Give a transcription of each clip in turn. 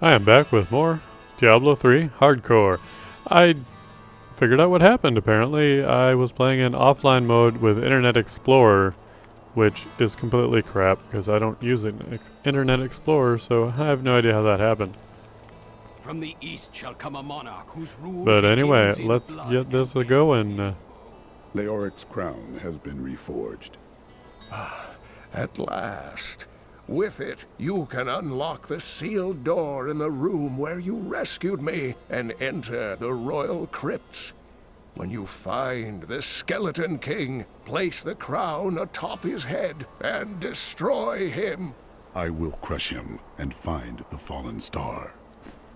I am back with more Diablo 3 Hardcore. I figured out what happened apparently. I was playing in offline mode with Internet Explorer, which is completely crap because I don't use Internet Explorer, so I have no idea how that happened. From the east shall come a monarch whose rule But anyway, begins in let's blood get this and a-going. Leoric's crown has been reforged. At last. With it, you can unlock the sealed door in the room where you rescued me and enter the royal crypts. When you find the Skeleton King, place the crown atop his head and destroy him. I will crush him and find the fallen star.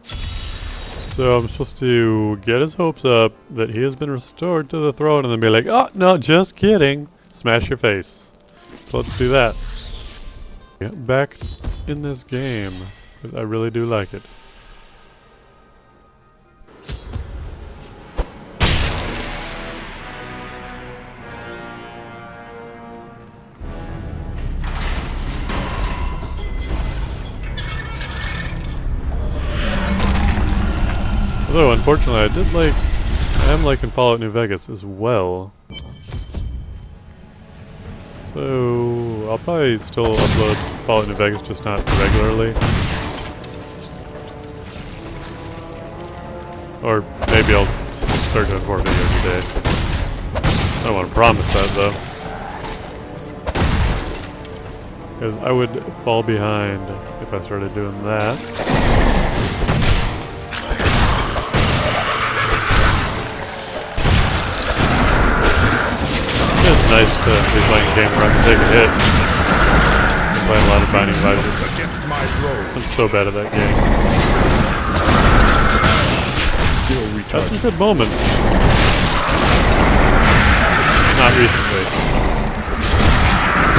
So I'm supposed to get his hopes up that he has been restored to the throne and then be like, oh, no, just kidding. Smash your face. So let's do that. Get back in this game, because I really do like it. Although, unfortunately, I am liking Fallout New Vegas as well. So, I'll probably still upload Fallout New Vegas, just not regularly. Or maybe I'll start doing 4 videos a day. I don't want to promise that, though. Because I would fall behind if I started doing that. It's nice to be playing a game where I can take a hit. I'm playing a lot of Binding of Isaac. I'm so bad at that game. Had some good moments. Not recently.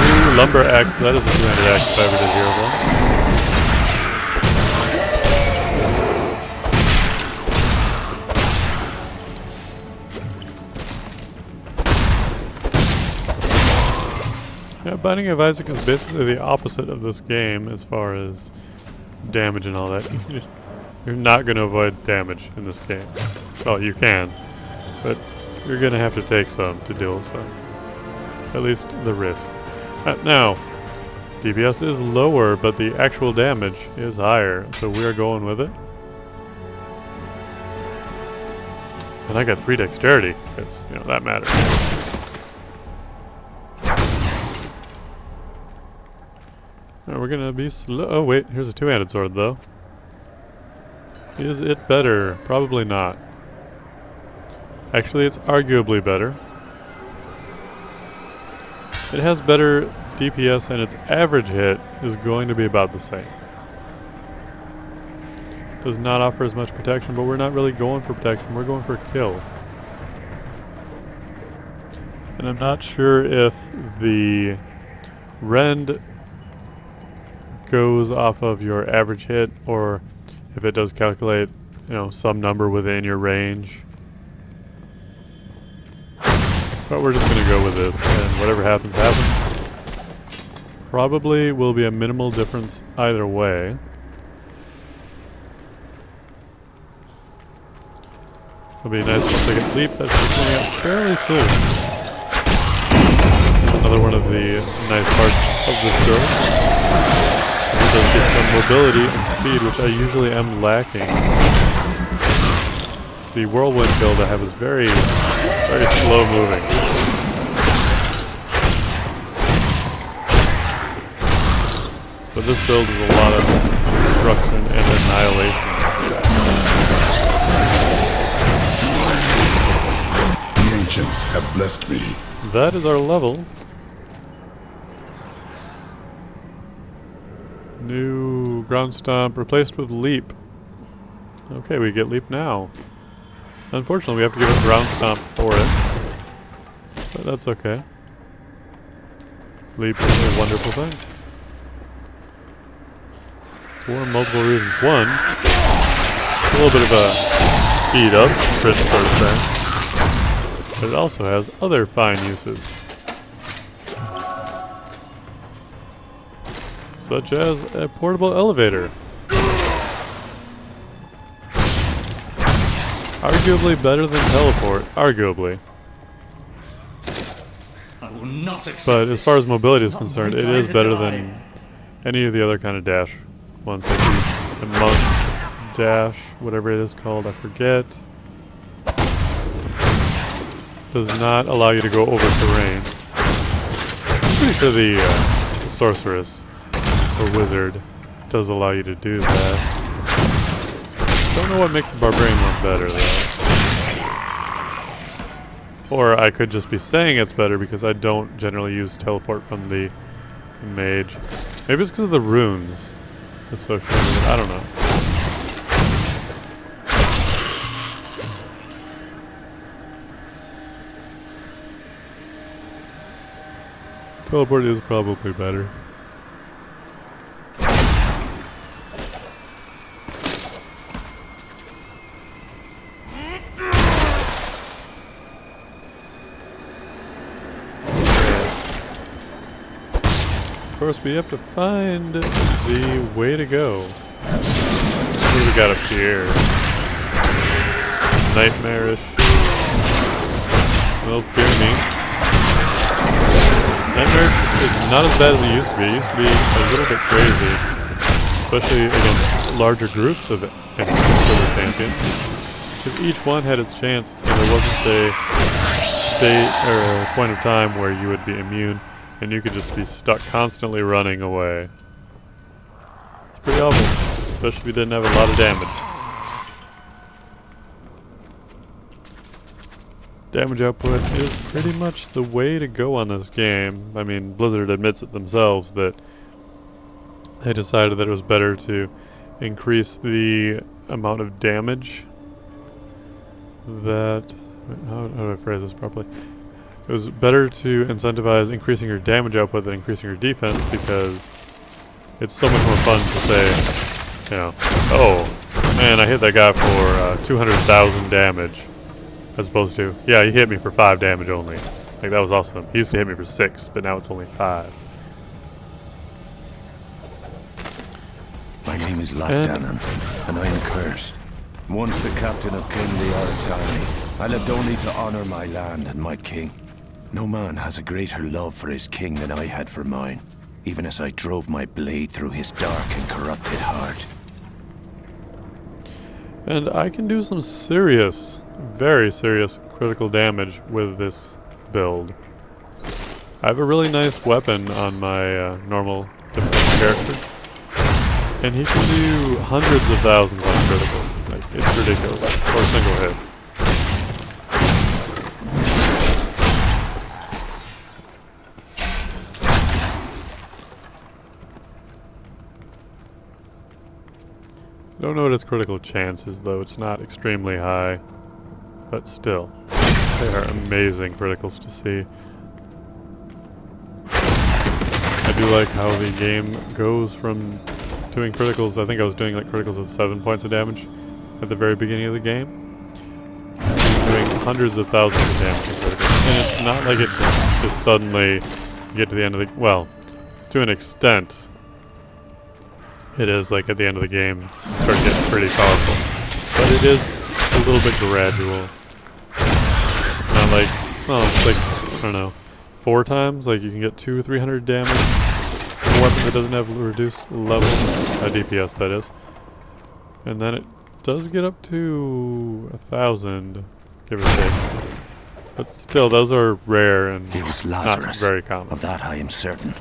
Ooh, Lumber Axe. That is a 2-handed axe if I ever did hear of one. Yeah, Binding of Isaac is basically the opposite of this game as far as damage and all that. You're not going to avoid damage in this game. Well, you can, but you're going to have to take some to deal with some. At least the risk. Now, DPS is lower, but the actual damage is higher, so we are going with it. And I got 3 dexterity, because, you know, that matters. We're gonna be slow. Oh wait, here's a 2-handed sword though. Is it better? Probably not. Actually, it's arguably better. It has better DPS and its average hit is going to be about the same. Does not offer as much protection, but we're not really going for protection, we're going for a kill. And I'm not sure if the rend goes off of your average hit or if it does calculate, you know, some number within your range. But we're just gonna go with this, and whatever happens, happens. Probably will be a minimal difference either way. It'll be nice once I get Leap. That should be coming up fairly soon. Another one of the nice parts of this build. It does get some mobility and speed, which I usually am lacking. The whirlwind build I have is very slow moving. But this build is a lot of destruction and annihilation. The ancients have blessed me. That is our level. New ground stomp replaced with leap. Okay, we get leap now. Unfortunately, we have to give it ground stomp for it. But that's okay. Leap is a wonderful thing. For multiple reasons. One, a little bit of a speed up, crit sort of thing. But it also has other fine uses. such as a portable elevator. Arguably better than teleport. Arguably. I will not accept But as far as mobility is Not concerned, my it time is to better die. than any of the other kind of dash ones. Like the monk dash, whatever it is called, I forget. Does not allow you to go over terrain. I'm pretty sure the sorceress or wizard does allow you to do that. Don't know what makes the barbarian one better though. Or I could just be saying it's better because I don't generally use teleport from the mage. Maybe it's because of the runes associated with it. I don't know. Teleport is probably better. Of course, we have to find the way to go. What do we got up here? Nightmarish. Well, fear me. Nightmarish is not as bad as it used to be. It used to be a little bit crazy, especially against larger groups of other champions. Because each one had its chance, and there wasn't a state or a point of time where you would be immune. And you could just be stuck constantly running away. It's pretty awful, especially if you didn't have a lot of damage. Damage output is pretty much the way to go on this game. I mean, Blizzard admits it themselves that they decided that it was better to increase the amount of damage that... How do I phrase this properly? It was better to incentivize increasing your damage output than increasing your defense because it's so much more fun to say, you know, oh, man, I hit that guy for 200,000 damage, as opposed to, yeah, he hit me for 5 damage only. Like, that was awesome. He used to hit me for 6, but now it's only 5. My name is Lachdanan, and I am cursed. Once the captain of King Leoric's army, I lived only to honor my land and my king. No man has a greater love for his king than I had for mine, even as I drove my blade through his dark and corrupted heart. And I can do some serious, very serious critical damage with this build. I have a really nice weapon on my normal difficult character, and he can do hundreds of thousands on critical. Like, it's ridiculous. For a single hit. Don't know what its critical chance is though, it's not extremely high, but still, they are amazing criticals to see. I do like how the game goes from doing criticals, I think I was doing like criticals of 7 points of damage at the very beginning of the game, to doing hundreds of thousands of damage in criticals. And it's not like it just suddenly get to the end of the, well, to an extent, it is like at the end of the game, you start getting pretty powerful. But it is a little bit gradual. Not like, well, it's like, I don't know, 4 times? Like you can get 200 or 300 damage from a weapon that doesn't have a reduced level, DPS that is. And then it does get up to 1,000, give or take. But still, those are rare and It was not Lazarus. very common. Of that I am certain.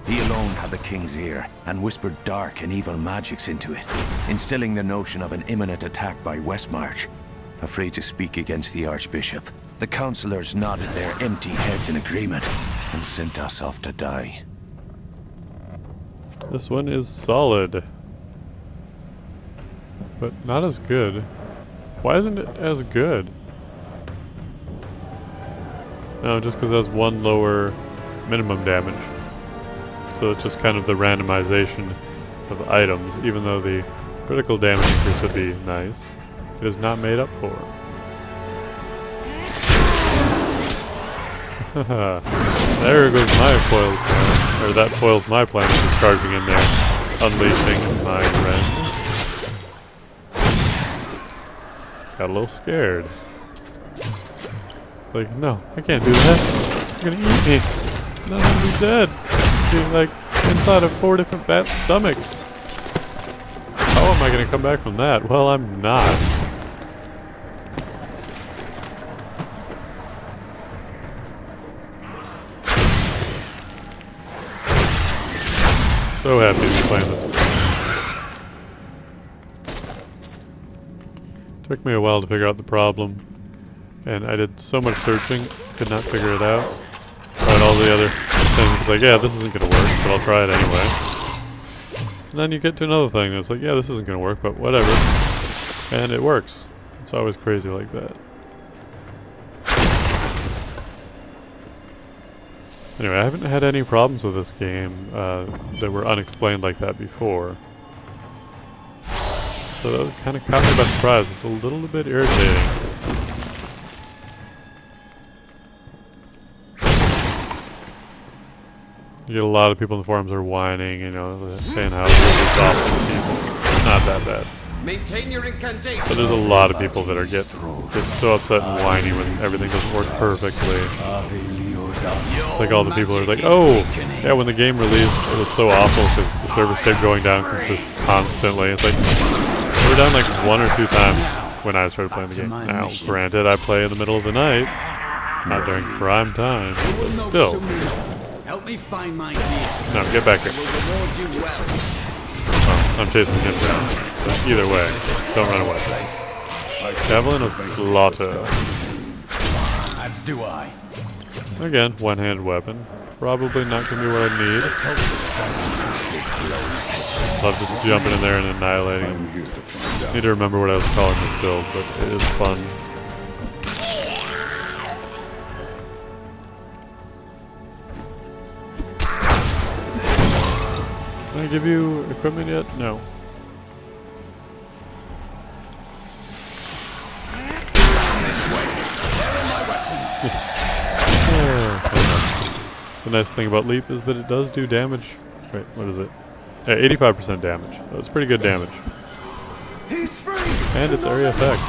He alone had the king's ear, and whispered dark and evil magics into it, instilling the notion of an imminent attack by Westmarch. Afraid to speak against the Archbishop, the councillors nodded their empty heads in agreement, and sent us off to die. This one is solid, but not as good. Why isn't it as good? No, just because it has 1 lower minimum damage. So it's just kind of the randomization of items, even though the critical damage increase would be nice. It is not made up for. There goes my foiled plan. Or that foils my plan of just charging in there, unleashing my friend. got a little scared. Like, no, I can't do that. You're gonna eat me. No, I'm gonna be dead. Being like inside of 4 different bat stomachs. How am I gonna come back from that? Well, I'm not. So happy to be playing this. Took me a while to figure out the problem, and I did so much searching, could not figure it out. Tried all the other things, like, yeah, this isn't gonna work, but I'll try it anyway. And then you get to another thing, and it's like, yeah, this isn't gonna work, but whatever. And it works. It's always crazy like that. Anyway, I haven't had any problems with this game that were unexplained like that before. So that kind of caught me by surprise. It's a little bit irritating. You get a lot of people in the forums are whining, you know, saying how it's awful to people. It's not that bad. Maintain your incantation. But there's a lot of people that are get so upset and whiny when everything doesn't work perfectly. It's like all the people are like, oh, yeah, when the game released, it was so awful because the servers kept going down constantly. It's like, they were down like 1 or 2 times when I started playing the game. Now, granted, I play in the middle of the night, not during prime time, but still. Help me find my No, get back here. Oh, I'm chasing him down. But either way, don't run away. Javelin of Slaughter. As do I. Again, one-handed weapon. Probably not going to be what I need. Love just jumping in there and annihilating him. Need to remember what I was calling this build, but it is fun. Can I give you equipment yet? No. The nice thing about Leap is that it does do damage. Wait, what is it? Yeah, 85% damage. So it's pretty good damage. And it's area effect.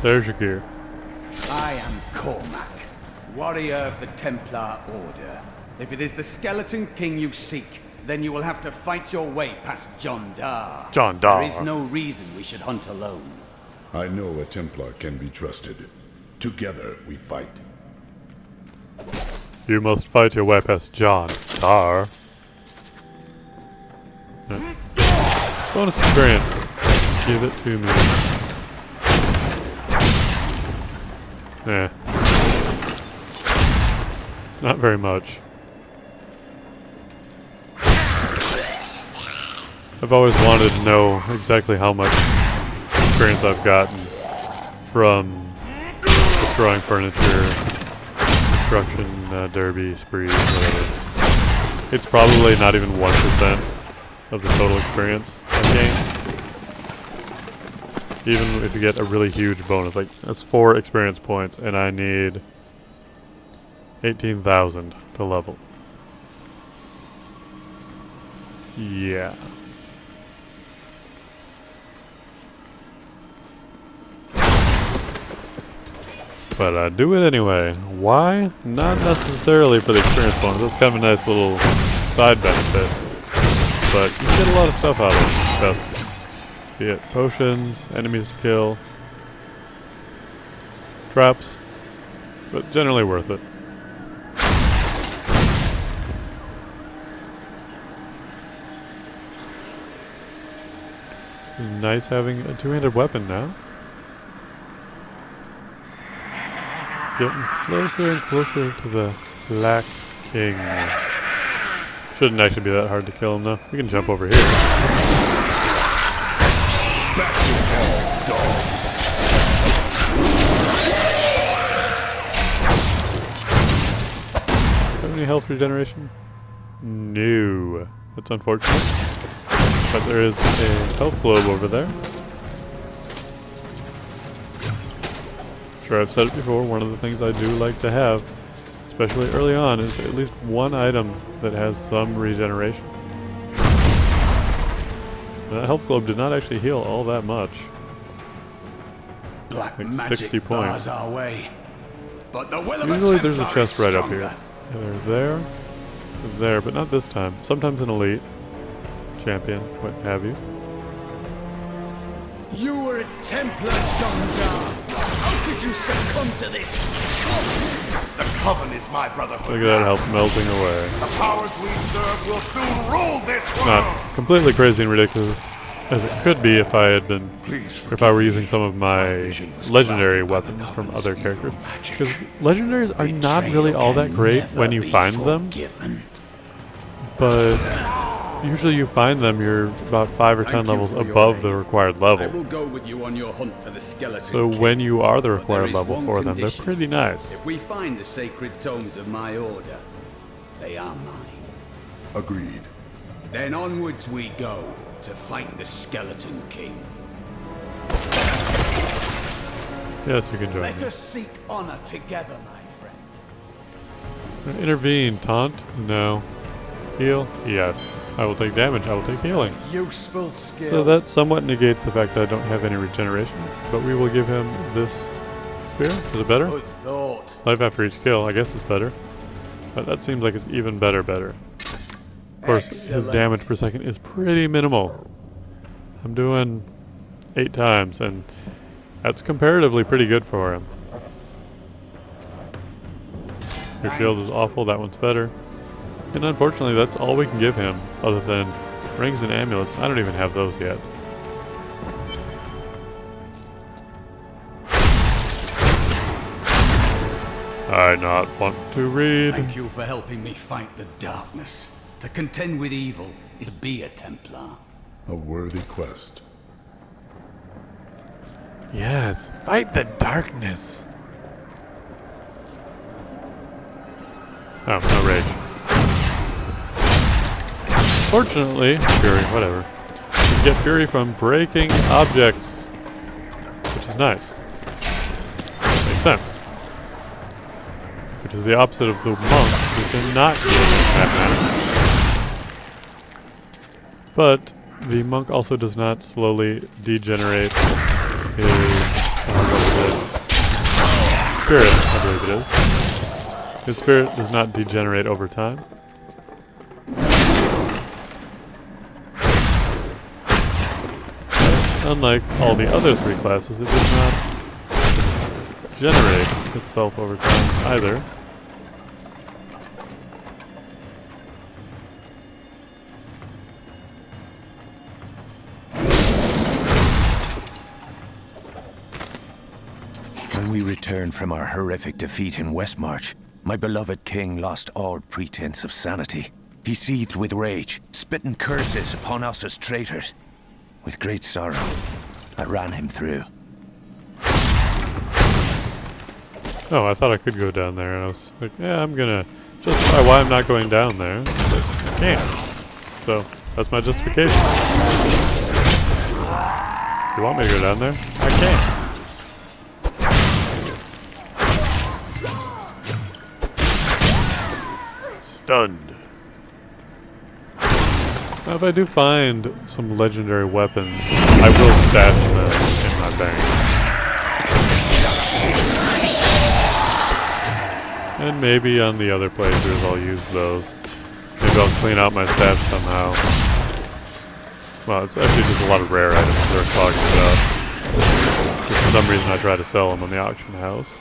There's your gear. I am Cormac, warrior of the Templar Order. If it is the Skeleton King you seek, then you will have to fight your way past John Dar. John Dar. There is no reason we should hunt alone. I know a Templar can be trusted. Together we fight. You must fight your way past John Dar. Yeah. Bonus experience. Give it to me. Yeah. Not very much. I've always wanted to know exactly how much experience I've gotten from destroying furniture, destruction, derby, sprees, whatever. It's probably not even 1% of the total experience of the game. Even if you get a really huge bonus, like that's 4 experience points, and I need 18,000 to level. Yeah. But I do it anyway. Why? Not necessarily for the experience bonus. That's kind of a nice little side benefit. But you get a lot of stuff out of it. Best. Be it potions, enemies to kill, traps, but generally worth it. Nice having a 2-handed weapon now. Getting closer and closer to the Black King. Shouldn't actually be that hard to kill him though. We can jump over here. Back to hell, dog. Have any health regeneration? No. That's unfortunate. But there is a health globe over there. Sure, I've said it before, one of the things I do like to have, especially early on, is at least one item that has some regeneration. That health globe did not actually heal all that much. Black Like magic 60 bars points. our way. But the will of Usually a there's a Templar chest is right up stronger. here. Yeah, they're there, but not this time. Sometimes an elite champion, what have you. You were a Templar, Shondar. How could you succumb to this? The Coven is my brotherhood. Look at that health melting away. The powers we serve will soon rule this world. Not completely crazy and ridiculous as it could be if I had been, if I were using some of my legendary weapons from other characters. Because legendaries are not really all that great when you find them, but usually you find them, you're about 5 or 10 levels above the required I level. will go with you on your hunt for the skeleton. So king. when you are the But there required is level one for them, they're condition. pretty nice. If we find the sacred tomes of my order, they are mine. Agreed. Then onwards we go to fight the skeleton king. Yes, you can join Let me. us seek honor together, my friend. Intervene, taunt? No. Heal? Yes. I will take damage, I will take healing. Useful skill. So that somewhat negates the fact that I don't have any regeneration, but we will give him this spear. Is it better? Good thought. Life after each kill, I guess it's better. But that seems like it's even better. Of course, his Excellent. damage per second is pretty minimal. I'm doing 8 times, and that's comparatively pretty good for him. Your shield is awful, that one's better. And unfortunately, that's all we can give him, other than rings and amulets. I don't even have those yet. I not want to read. Thank you for helping me fight the darkness. To contend with evil is to be a Templar. A worthy quest. Yes, fight the darkness. Oh, no rage. Fortunately, Fury, whatever. You get Fury from breaking objects, which is nice. Makes sense. Which is the opposite of the monk, who cannot do that. But the monk also does not slowly degenerate his spirit, I believe it is. His spirit does not degenerate over time. Unlike all the other 3 classes, it does not generate itself over time either. When we returned from our horrific defeat in Westmarch, my beloved king lost all pretense of sanity. He seethed with rage, spitting curses upon us as traitors. With great sorrow, I ran him through. Oh, I thought I could go down there, and I was like, yeah, I'm gonna justify why I'm not going down there. But I can't. So, that's my justification. You want me to go down there? I can't. Stunned. Now, if I do find some legendary weapons, I will stash them in my bank. And maybe on the other playthroughs I'll use those. Maybe I'll clean out my stash somehow. Well, it's actually just a lot of rare items that are clogging it up. For some reason I try to sell them on the auction house.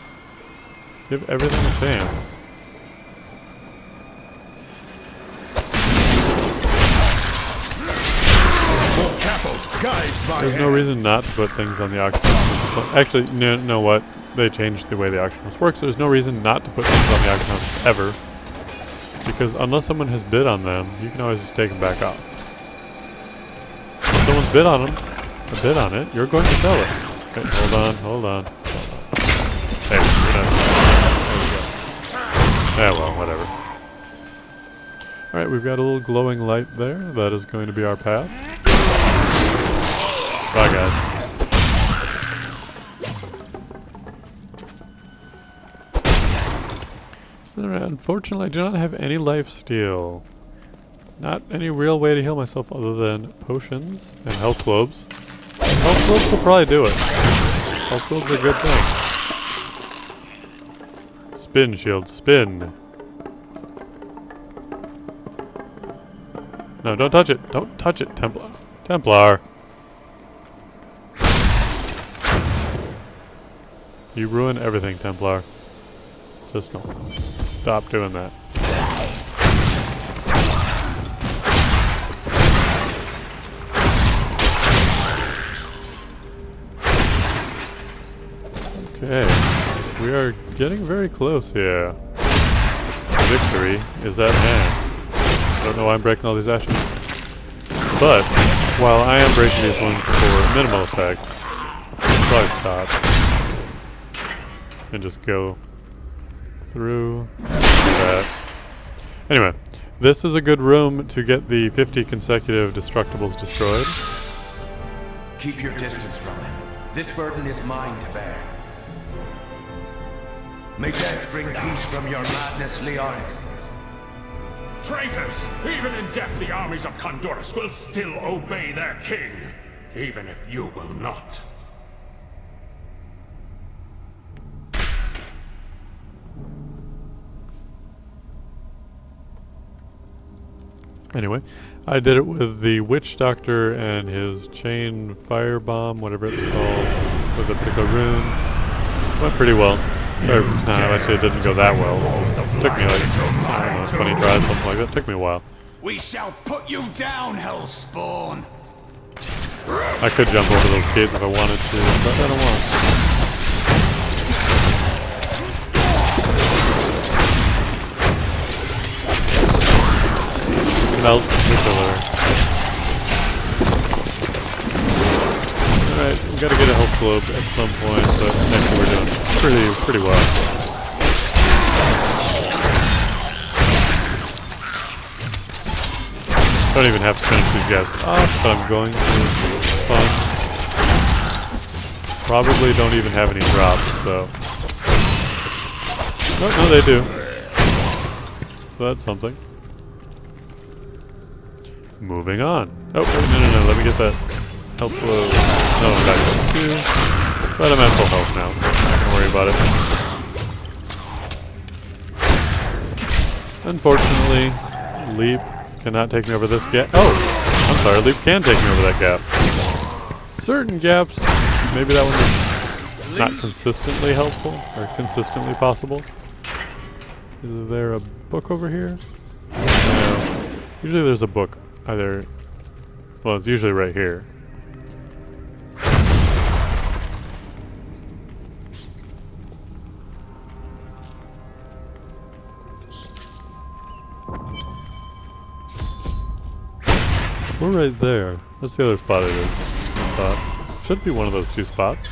Give everything a chance. There's no reason not to put things on the auction house. Actually, no, know what? They changed the way the auction house works. There's no reason not to put things on the auction house ever. Because unless someone has bid on them, you can always just take them back off. If someone's bid on them, a bid on it, you're going to sell it. Okay, hold on. Hey, you're not. There we go. Yeah, well, whatever. Alright, we've got a little glowing light there. That is going to be our path. Bye, guys. Alright, unfortunately, I do not have any life steal. Not any real way to heal myself other than potions and health globes. Health globes will probably do it. Health globes are a good thing. Spin, shield, spin. No, don't touch it. Don't touch it, Templar. Templar. You ruin everything, Templar. Just don't. Stop doing that. Okay. We are getting very close here. Victory is at hand. I don't know why I'm breaking all these ashes. But, while I am breaking these ones for minimal effect, I'll probably stop. And just go through that. Anyway, this is a good room to get the 50 consecutive destructibles destroyed. Keep your distance from him. This burden is mine to bear. May death bring peace from your madness, Leoric. Traitors! Even in death, the armies of Condorus will still obey their king, even if you will not. Anyway, I did it with the Witch Doctor and his chain firebomb, whatever it's called, with the Pickle Rune. Went pretty well. Or, no, actually it didn't go that well. It took me like, I don't know, 20 tries, something like that. It took me a while. We shall put you down, Hellspawn! I could jump over those gates if I wanted to, but I don't want to. Melt the killer. Alright, we gotta get a health globe at some point, but actually we're doing pretty well. Don't even have to finish these guys off, but I'm going to. Fun. Probably don't even have any drops, so. Oh, no, they do. So that's something. Moving on. Oh, wait, no, let me get that health globe. No, I'm back to 2. But I'm at full health now, so I'm not gonna worry about it. Unfortunately, Leap cannot take me over this gap. Oh! I'm sorry, Leap can take me over that gap. Certain gaps, maybe that one is not consistently helpful, or consistently possible. Is there a book over here? No. Usually there's a book. Either, well, it's usually right here. We're right there. That's the other spot it is. Should be one of those two spots.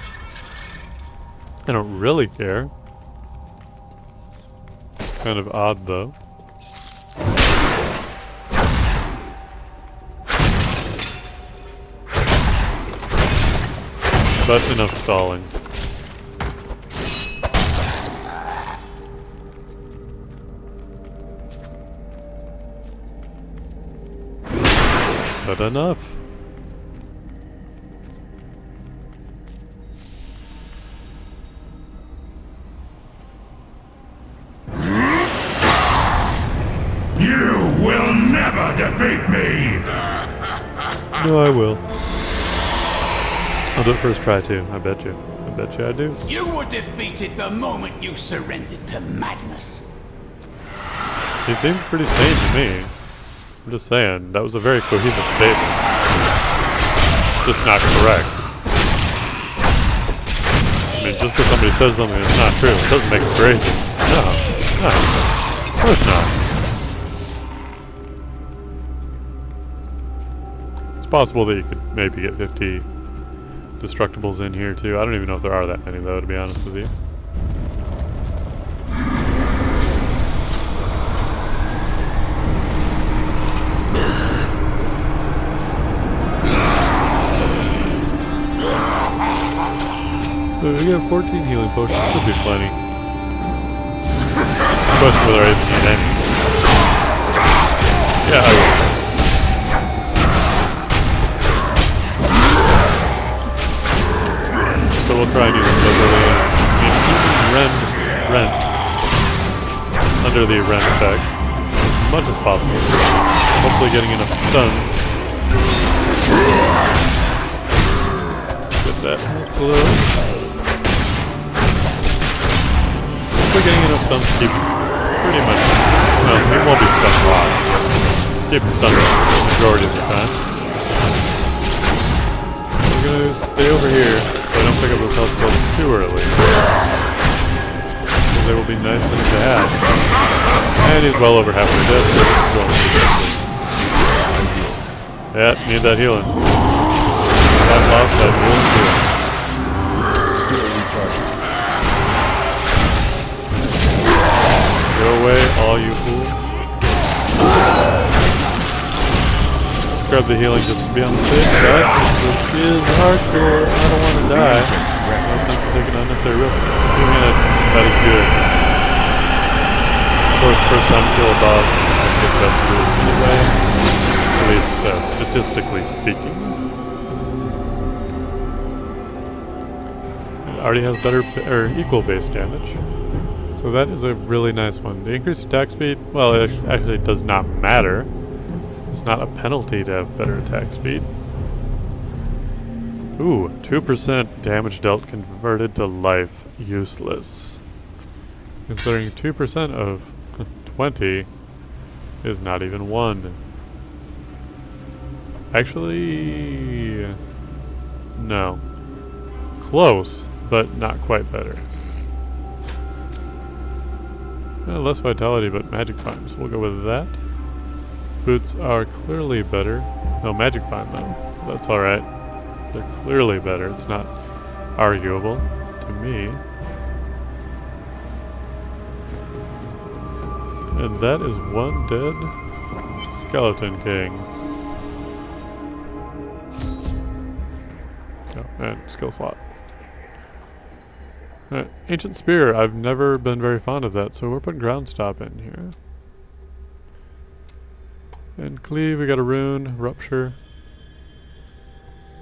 I don't really care. Kind of odd though. But enough stalling. But enough. You will never defeat me! No, I will. I'll do it first try too, I bet you. I bet you I do. You were defeated the moment you surrendered to madness. He seems pretty sane to me. I'm just saying, that was a very cohesive statement. Just not correct. I mean, just because somebody says something that's not true, it doesn't make it crazy. No. Of course not. It's possible that you could maybe get 50 destructibles in here too. I don't even know if there are that many though, to be honest with you. So we got 14 healing potions, should be plenty. Question whether I even need any. Yeah, I will. we'll try and use Barbarian. And rend under the rend effect as much as possible. Hopefully getting enough stuns. Get that health below. Hopefully getting enough stuns to keep pretty much. Well, he won't be stunned a lot. Keep stunned the majority of the time. We're gonna stay over here so I don't pick up those health spells too early. Because they will be nice things to have. And he's well over halfway dead, so it's going yeah, need that healing. That lost that healing too. Go away, all you fools. Let's grab the healing just to be on the safe side. This is hardcore. I don't want to die. No sense in taking unnecessary risks. 2 minutes, that is good. Of course, first time to kill a boss, I get that good anyway. At least statistically speaking. It already has better or equal base damage. So that is a really nice one. The increased attack speed, well, it actually does not matter. It's not a penalty to have better attack speed. Ooh, 2% damage dealt converted to life. Useless. Considering 2% of 20 is not even 1. Actually, no. Close, but not quite better. Less vitality, but magic fine, so we'll go with that. Boots are clearly better. No, magic fine though. That's alright. They're clearly better. It's not arguable to me. And that is one dead Skeleton King. Oh, and skill slot. Ancient Spear. I've never been very fond of that, so we're putting Ground Stop in here. And Cleave, we got a rune, Rupture.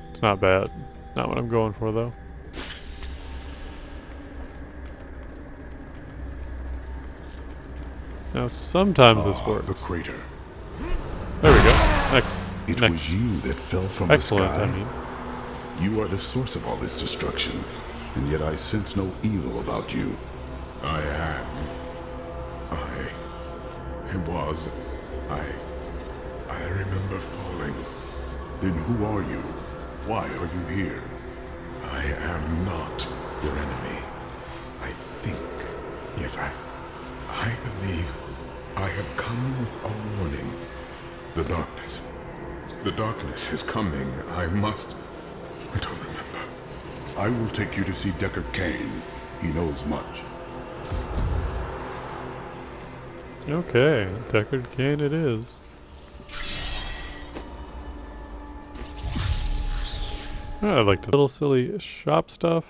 It's not bad. Not what I'm going for though. Now sometimes this works. The crater. There we go. Next. It was you that fell from Excellent, the sky. I mean. You are the source of all this destruction, and yet I sense no evil about you. I am. I remember falling. Then who are you? Why are you here? I am not your enemy. I think. Yes, I believe I have come with a warning. The darkness. The darkness is coming. I don't remember. I will take you to see Deckard Cain. He knows much. Okay, Deckard Cain it is. I like the little silly shop stuff.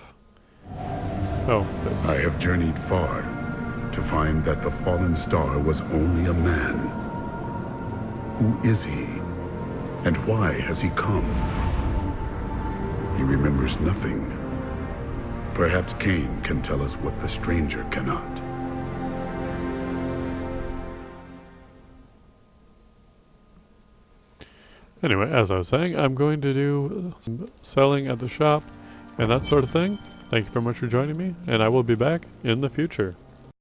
Oh, this. I have journeyed far to find that the fallen star was only a man. Who is he? And why has he come? He remembers nothing. Perhaps Cain can tell us what the stranger cannot. Anyway, as I was saying, I'm going to do some selling at the shop and that sort of thing. Thank you very much for joining me, and I will be back in the future.